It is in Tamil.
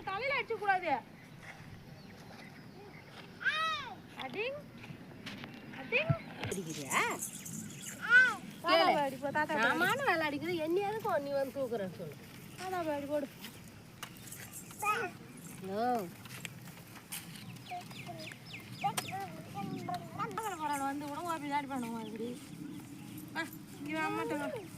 தலையில அடிச்சு கூடாது. அடிங் அடிங் அடிக்கிறியா? சாமான வேலை அடிக்குது. என்னையாவது நீ வந்து தூக்குற சொல்லு. அடி போடு. வந்து கூட அப்படி தான் பண்ணுவோம். அப்படி இங்கே அம்மாட்டேன்.